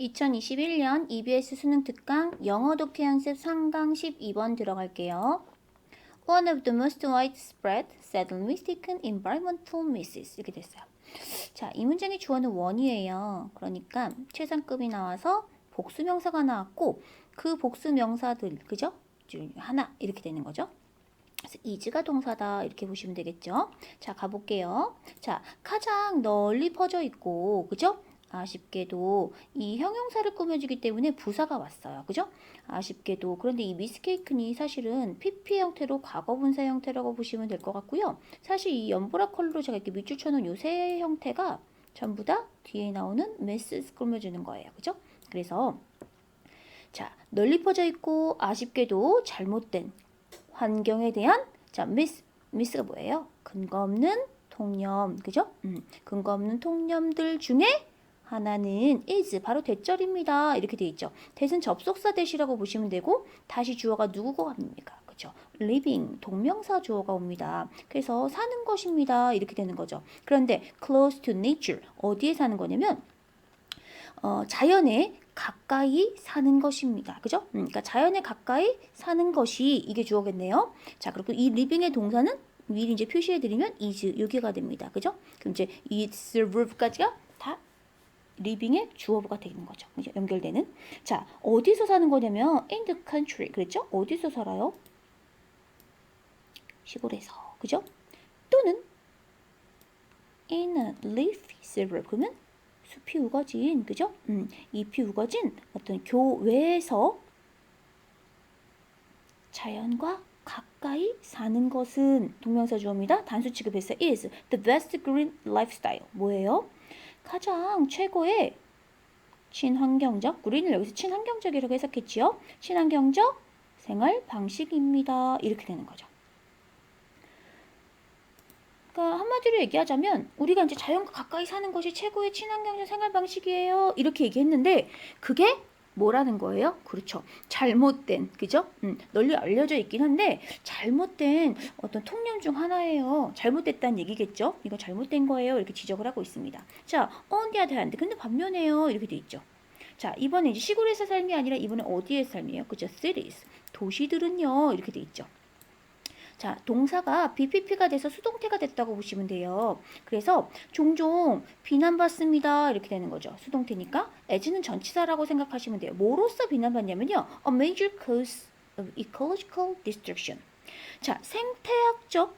2021년 EBS 수능 특강 영어 독해 연습 3강 12번 들어갈게요. One of the most widespread, sadly mistaken environmental misses 이렇게 됐어요. 자, 이 문장의 주어는 one이에요. 그러니까 최상급이 나와서 복수명사가 나왔고 그 복수명사들, 그죠? 중 하나 이렇게 되는 거죠. 그래서 is가 동사다 이렇게 보시면 되겠죠. 자, 가볼게요. 자, 가장 널리 퍼져 있고, 그죠? 아쉽게도 이 형용사를 꾸며주기 때문에 부사가 왔어요. 그죠? 아쉽게도. 그런데 이 미스케이크니 사실은 PP 형태로 과거분사 형태라고 보시면 될 것 같고요. 사실 이 연보라 컬러로 제가 이렇게 밑줄 쳐놓은 요 세 형태가 전부 다 뒤에 나오는 메스 꾸며주는 거예요. 그죠? 그래서 자, 널리 퍼져 있고 아쉽게도 잘못된 환경에 대한 자, 미스가 뭐예요? 근거 없는 통념. 그죠? 근거 없는 통념들 중에 하나는 is 바로 대절입니다. 이렇게 돼 있죠. 대신 접속사 대시라고 보시면 되고 다시 주어가 누구가 갑니까? 그죠? living 동명사 주어가 옵니다. 그래서 사는 것입니다. 이렇게 되는 거죠. 그런데 close to nature 어디에 사는 거냐면 자연에 가까이 사는 것입니다. 그죠? 그러니까 자연에 가까이 사는 것이 이게 주어겠네요. 자, 그리고 이 living의 동사는 미리 이제 표시해드리면 is 여기가 됩니다. 그죠? 그럼 이제 it's verb까지가 다 living의 주어가 되는 거죠. 그죠? 연결되는. 자, 어디서 사는 거냐면 in the country. 그랬죠? 어디서 살아요? 시골에서. 그죠? 또는 in a leafy suburb. 그러면 숲이 우거진, 그죠? 잎이 우거진 어떤 교외에서 자연과 가까이 사는 것은 동명사 주어입니다. 단수 취급해서 is the best green lifestyle. 뭐예요? 가장 최고의 친환경적, green을 여기서 친환경적이라고 해석했지요. 친환경적 생활 방식입니다. 이렇게 되는 거죠. 그러니까 한마디로 얘기하자면 우리가 이제 자연과 가까이 사는 것이 최고의 친환경적 생활 방식이에요. 이렇게 얘기했는데 그게 뭐라는 거예요? 그렇죠. 잘못된, 그죠? 널리 알려져 있긴 한데 잘못된 어떤 통념 중 하나예요. 잘못됐다는 얘기겠죠? 이거 잘못된 거예요. 이렇게 지적을 하고 있습니다. 자, on the other hand. 근데 반면에요. 이렇게 돼 있죠. 자, 이번에 이제 시골에서 삶이 아니라 이번에 어디에서 삶이에요? 그죠? cities. 도시들은요. 이렇게 돼 있죠. 자, 동사가 BPP가 돼서 수동태가 됐다고 보시면 돼요. 그래서 종종 비난받습니다. 이렇게 되는 거죠. 수동태니까 as는 전치사라고 생각하시면 돼요. 뭐로써 비난받냐면요. A major cause of ecological destruction. 자, 생태학적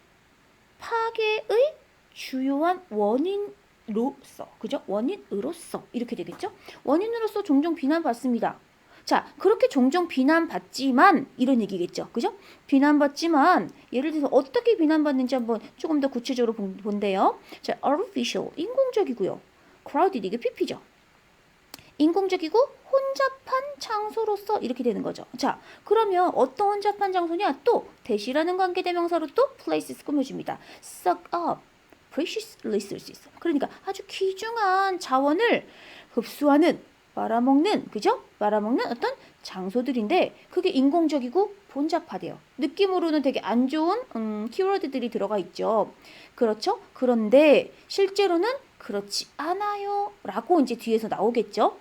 파괴의 주요한 원인으로서, 그죠? 원인으로서 이렇게 되겠죠? 원인으로서 종종 비난받습니다. 자, 그렇게 종종 비난받지만 이런 얘기겠죠. 그죠? 비난받지만 예를 들어서 어떻게 비난받는지 한번 조금 더 구체적으로 본대요. 자, artificial 인공적이고요. crowded 이게 PP죠. 인공적이고 혼잡한 장소로서 이렇게 되는 거죠. 자, 그러면 어떤 혼잡한 장소냐? 또 대시라는 관계대명사로 또 places 꾸며줍니다. suck up precious resources. 그러니까 아주 귀중한 자원을 흡수하는 말아먹는, 그죠? 말아먹는 어떤 장소들인데 그게 인공적이고 혼잡하대요. 느낌으로는 되게 안 좋은 키워드들이 들어가 있죠. 그렇죠? 그런데 실제로는 그렇지 않아요. 라고 이제 뒤에서 나오겠죠.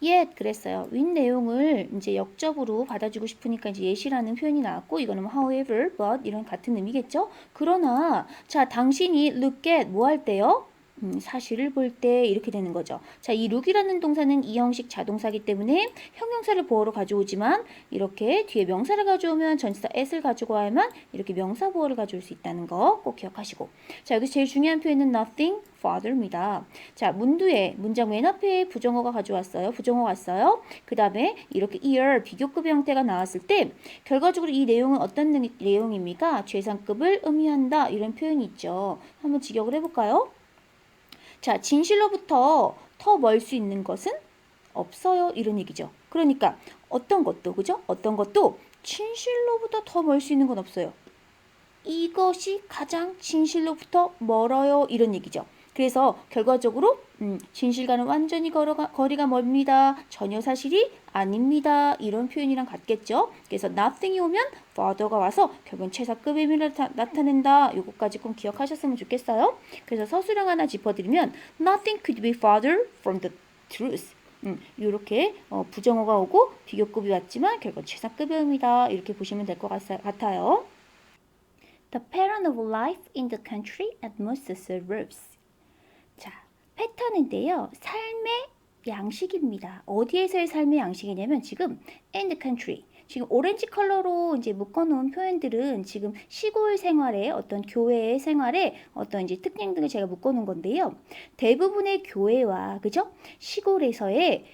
yet 그랬어요. 윗 내용을 이제 역접으로 받아주고 싶으니까 이제 yet이라는 표현이 나왔고 이거는 however, but 이런 같은 의미겠죠. 그러나 자, 당신이 look at 뭐 할 때요? 사실을 볼 때 이렇게 되는 거죠. 자, 이 look이라는 동사는 이형식 자동사이기 때문에 형용사를 보어로 가져오지만 이렇게 뒤에 명사를 가져오면 전치사 at을 가지고 와야만 이렇게 명사 보어를 가져올 수 있다는 거 꼭 기억하시고. 자, 여기서 제일 중요한 표현은 nothing further입니다. 자, 문두에 문장 맨 앞에 부정어가 가져왔어요. 부정어 왔어요. 그 다음에 이렇게 ear 비교급의 형태가 나왔을 때 결과적으로 이 내용은 어떤 내용입니까? 최상급을 의미한다. 이런 표현이 있죠. 한번 직역을 해볼까요? 자, 진실로부터 더 멀 수 있는 것은 없어요. 이런 얘기죠. 그러니까 어떤 것도, 그죠? 어떤 것도 진실로부터 더 멀 수 있는 건 없어요. 이것이 가장 진실로부터 멀어요. 이런 얘기죠. 그래서 결과적으로 진실과는 완전히 거리가 멀습니다. 전혀 사실이 아닙니다. 이런 표현이랑 같겠죠. 그래서 nothing이 오면 further가 와서 결국은 최상급의 의미를 나타낸다. 요거까지 꼭 기억하셨으면 좋겠어요. 그래서 서술형 하나 짚어드리면 nothing could be further from the truth. 이렇게 부정어가 오고 비교급이 왔지만 결국 최상급의 의미다. 이렇게 보시면 될 것 같아요. The pattern of life in the country at most serves. 자, 패턴인데요. 삶의 양식입니다. 어디에서의 삶의 양식이냐면 지금 in the country. 지금 오렌지 컬러로 이제 묶어놓은 표현들은 지금 시골 생활에 어떤 교회의 생활에 어떤 이제 특징 등을 제가 묶어놓은 건데요. 대부분의 교회와 그죠? 시골에서의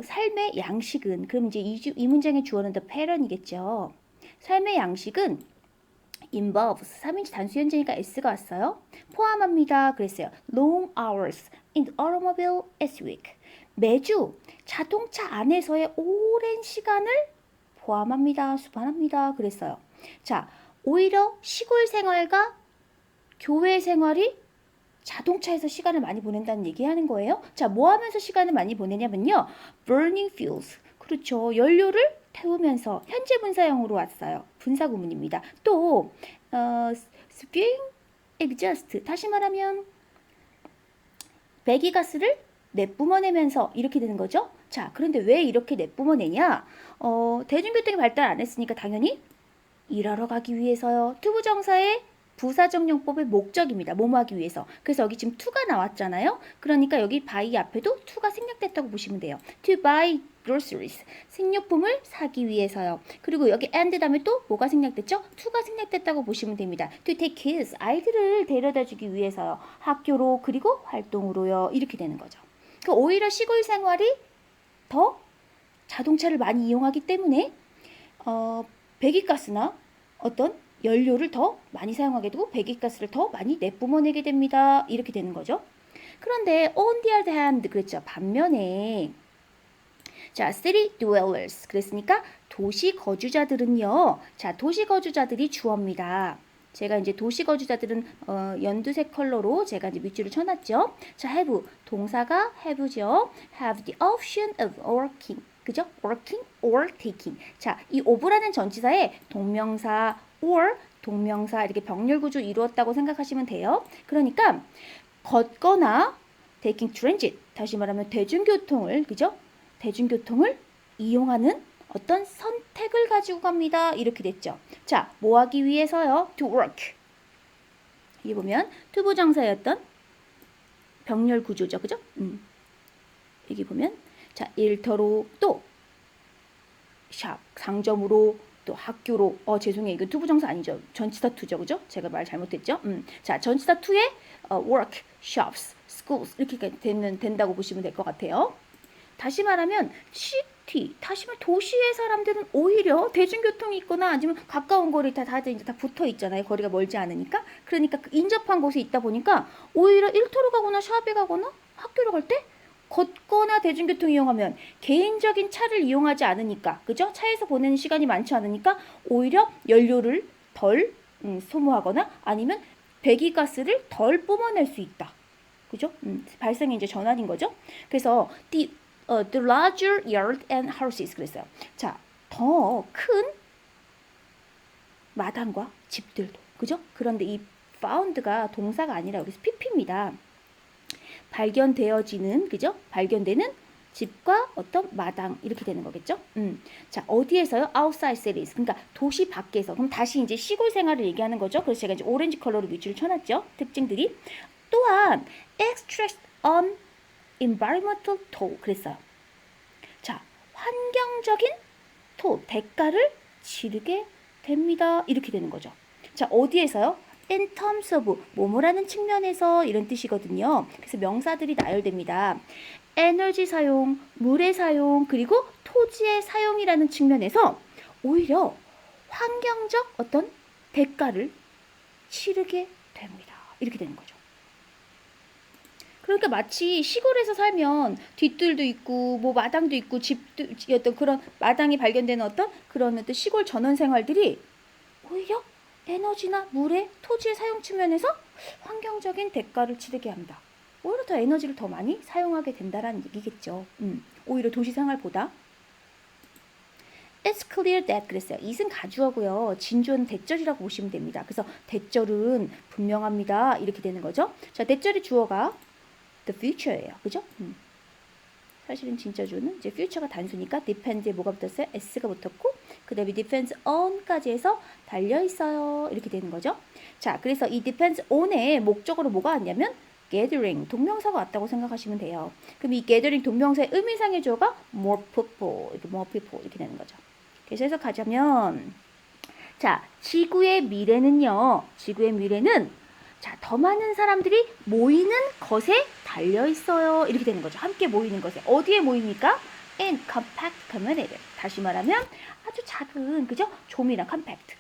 삶의 양식은 그럼 이제 이 문장의 주어는 the pattern이겠죠. 삶의 양식은 involves 3인칭 단수 현재니까 s가 왔어요. 포함합니다. 그랬어요. long hours in the automobile as week. 매주 자동차 안에서의 오랜 시간을 포함합니다. 수반합니다. 그랬어요. 자, 오히려 시골 생활과 교회 생활이 자동차에서 시간을 많이 보낸다는 얘기하는 거예요. 자, 뭐 하면서 시간을 많이 보내냐면요. burning fuels. 그렇죠. 연료를 태우면서 현재 분사형으로 왔어요. 분사 구문입니다. 또 spewing exhaust. 다시 말하면 배기가스를 내뿜어내면서 이렇게 되는 거죠. 자, 그런데 왜 이렇게 내뿜어내냐? 대중교통이 발달 안 했으니까 당연히 일하러 가기 위해서요. 투부정사의 부사정용법의 목적입니다. 뭐뭐 하기 위해서. 그래서 여기 지금 to가 나왔잖아요. 그러니까 여기 buy 앞에도 to가 생략됐다고 보시면 돼요. To buy groceries. 식료품을 사기 위해서요. 그리고 여기 and 다음에 또 뭐가 생략됐죠? to가 생략됐다고 보시면 됩니다. To take kids. 아이들을 데려다 주기 위해서요. 학교로 그리고 활동으로요. 이렇게 되는 거죠. 그러니까 오히려 시골 생활이 더 자동차를 많이 이용하기 때문에 배기가스나 어떤 연료를 더 많이 사용하게 되고 배기가스를 더 많이 내뿜어내게 됩니다. 이렇게 되는 거죠. 그런데 on the other hand 그랬죠. 반면에 자, city dwellers 그랬으니까 도시 거주자들은요. 자, 도시 거주자들이 주어입니다. 제가 이제 도시 거주자들은 연두색 컬러로 제가 이제 밑줄을 쳐놨죠. 자, have 동사가 have죠. have the option of working. 그죠? working or taking. 자, 이 of라는 전치사에 동명사 or 동명사 이렇게 병렬 구조 이루었다고 생각하시면 돼요. 그러니까 걷거나 taking transit. 다시 말하면 대중교통을 그죠? 대중교통을 이용하는 어떤 선택을 가지고 갑니다. 이렇게 됐죠. 자, 뭐 하기 위해서요? To work. 여기 보면 투부정사였던 병렬 구조죠. 그죠? 여기 보면 자, 일터로 또 샵, 상점으로 또 학교로 죄송해요. 이거 투부정사 아니죠. 전치사 투죠. 그죠? 제가 말 잘못했죠? 자, 전치사 투에 work, shops, schools 이렇게 된다고 보시면 될 것 같아요. 다시 말하면 시티, 다시 말하면 도시의 사람들은 오히려 대중교통이 있거나 아니면 가까운 거리 다들 이제 다 붙어 있잖아요. 거리가 멀지 않으니까. 그러니까 그 인접한 곳에 있다 보니까 오히려 일터로 가거나 샵에 가거나 학교로 갈 때 걷거나 대중교통 이용하면 개인적인 차를 이용하지 않으니까 그죠? 차에서 보내는 시간이 많지 않으니까 오히려 연료를 덜 소모하거나 아니면 배기가스를 덜 뿜어낼 수 있다. 그죠? 발생의 이제 전환인 거죠. 그래서 the larger yard and houses 그랬어요. 자, 더 큰 마당과 집들도 그죠? 그런데 이 found가 동사가 아니라 여기서 pp입니다. 발견되어지는 그죠? 발견되는 집과 어떤 마당 이렇게 되는 거겠죠? 자, 어디에서요? outside cities. 그러니까 도시 밖에서. 그럼 다시 이제 시골 생활을 얘기하는 거죠. 그래서 제가 이제 오렌지 컬러로 밑줄을 쳐놨죠. 특징들이. 또한 extract on environmental toll 그랬어요. 자, 환경적인 대가를 치르게 됩니다. 이렇게 되는 거죠. 자, 어디에서요? in terms of 뭐뭐라는 측면에서 이런 뜻이거든요. 그래서 명사들이 나열됩니다. 에너지 사용, 물의 사용, 그리고 토지의 사용이라는 측면에서 오히려 환경적 어떤 대가를 치르게 됩니다. 이렇게 되는 거죠. 그러니까 마치 시골에서 살면 뒷뜰도 있고 뭐 마당도 있고 집도 어떤 그런 마당이 발견되는 어떤 그런 어떤 시골 전원 생활들이 오히려 에너지나 물의 토지의 사용 측면에서 환경적인 대가를 치르게 합니다. 오히려 더 에너지를 더 많이 사용하게 된다라는 얘기겠죠. 오히려 도시 생활보다. It's clear that 그랬어요. it은 가주어고요. 진주는 대절이라고 보시면 됩니다. 그래서 대절은 분명합니다. 이렇게 되는 거죠. 자, 대절의 주어가 the future예요. 그죠? 사실은 진짜 주어는 이제 future가 단수니까 depend에 뭐가 붙었어요? s가 붙었고 그 다음에 depends on까지 해서 달려있어요. 이렇게 되는 거죠. 자, 그래서 이 depends on에 목적으로 뭐가 왔냐면 gathering, 동명사가 왔다고 생각하시면 돼요. 그럼 이 gathering 동명사의 의미상의 주어가 more people, 이렇게 되는 거죠. 그래서 해석하자면 자, 지구의 미래는요. 자, 더 많은 사람들이 모이는 것에 달려 있어요. 이렇게 되는 거죠. 함께 모이는 것에. 어디에 모입니까? In compact community. 다시 말하면 아주 작은, 그죠? 조밀한 compact.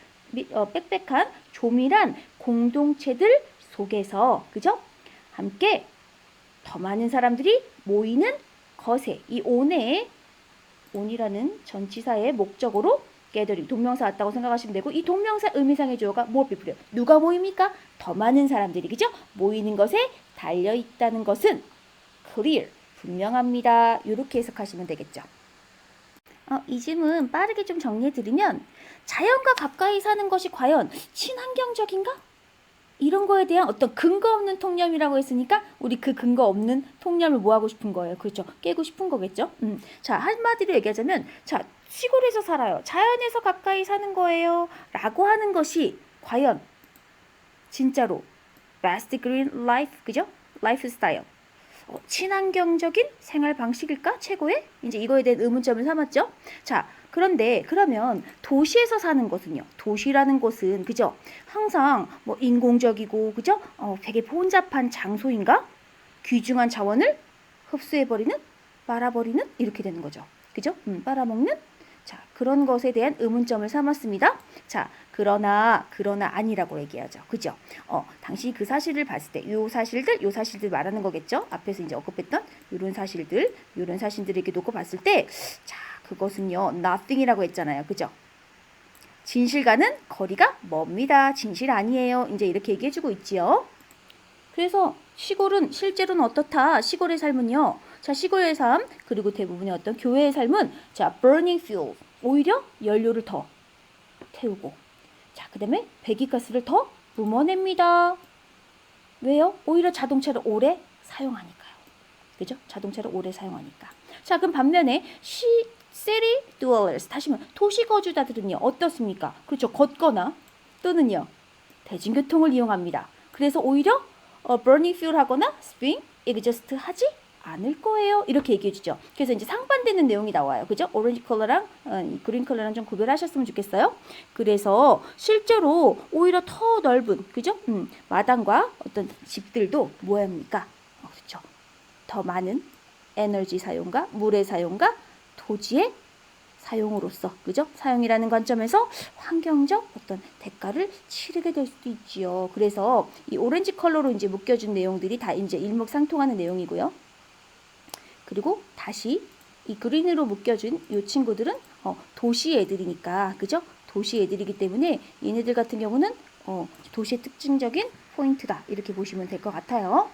빽빽한 조밀한 공동체들 속에서, 그죠? 함께 더 많은 사람들이 모이는 것에 이 on이라는 전치사의 목적으로 gathering, 동명사 왔다고 생각하시면 되고 이 동명사 의미상의 주어가 more people이요. 누가 모입니까? 더 많은 사람들이, 그죠? 모이는 것에 달려있다는 것은 clear, 분명합니다. 이렇게 해석하시면 되겠죠. 이 질문 빠르게 좀 정리해드리면 자연과 가까이 사는 것이 과연 친환경적인가? 이런 거에 대한 어떤 근거 없는 통념이라고 했으니까 우리 그 근거 없는 통념을 뭐 하고 싶은 거예요? 그렇죠. 깨고 싶은 거겠죠. 자, 한마디로 얘기하자면 자, 시골에서 살아요. 자연에서 가까이 사는 거예요. 라고 하는 것이 과연 진짜로 best green life, 그죠? 라이프 스타일. 친환경적인 생활 방식일까? 최고의? 이제 이거에 대한 의문점을 삼았죠. 자, 그런데 그러면 도시에서 사는 것은요. 도시라는 곳은 그죠? 항상 뭐 인공적이고 그죠? 되게 혼잡한 장소인가? 귀중한 자원을 흡수해버리는, 빨아버리는 이렇게 되는 거죠. 그죠? 빨아먹는. 자, 그런 것에 대한 의문점을 삼았습니다. 자, 그러나 아니라고 얘기하죠. 그죠? 당시 그 사실을 봤을 때 요 사실들 말하는 거겠죠? 앞에서 이제 언급했던 요런 사실들을 이렇게 놓고 봤을 때 자, 그것은요. nothing이라고 했잖아요. 그죠? 진실과는 거리가 멉니다. 진실 아니에요. 이제 이렇게 얘기해 주고 있지요. 그래서 시골은 실제로는 어떻다? 시골의 삶은요. 자, 시골의 삶 그리고 대부분의 어떤 교회의 삶은 자, burning fuel. 오히려 연료를 더 태우고 자, 그다음에 배기가스를 더 뿜어냅니다. 왜요? 오히려 자동차를 오래 사용하니까요. 그죠? 자동차를 오래 사용하니까. 자, 그럼 반면에 city dwellers 다시 말해 도시 거주자들은요. 어떻습니까? 그렇죠. 걷거나 또는요. 대중교통을 이용합니다. 그래서 오히려 burning fuel 하거나 spring exhaust 하지 않을 거예요. 이렇게 얘기해 주죠. 그래서 이제 상반되는 내용이 나와요. 그죠? 오렌지 컬러랑 그린 컬러랑 좀 구별하셨으면 좋겠어요. 그래서 실제로 오히려 더 넓은 그죠? 마당과 어떤 집들도 뭐합니까? 그렇죠. 더 많은 에너지 사용과 물의 사용과 토지의 사용으로서 그죠? 사용이라는 관점에서 환경적 어떤 대가를 치르게 될 수도 있지요. 그래서 이 오렌지 컬러로 이제 묶여준 내용들이 다 이제 일맥상통하는 내용이고요. 그리고 다시 이 그린으로 묶여준 이 친구들은 도시 애들이니까 그죠? 도시 애들이기 때문에 얘네들 같은 경우는 도시의 특징적인 포인트다 이렇게 보시면 될 것 같아요.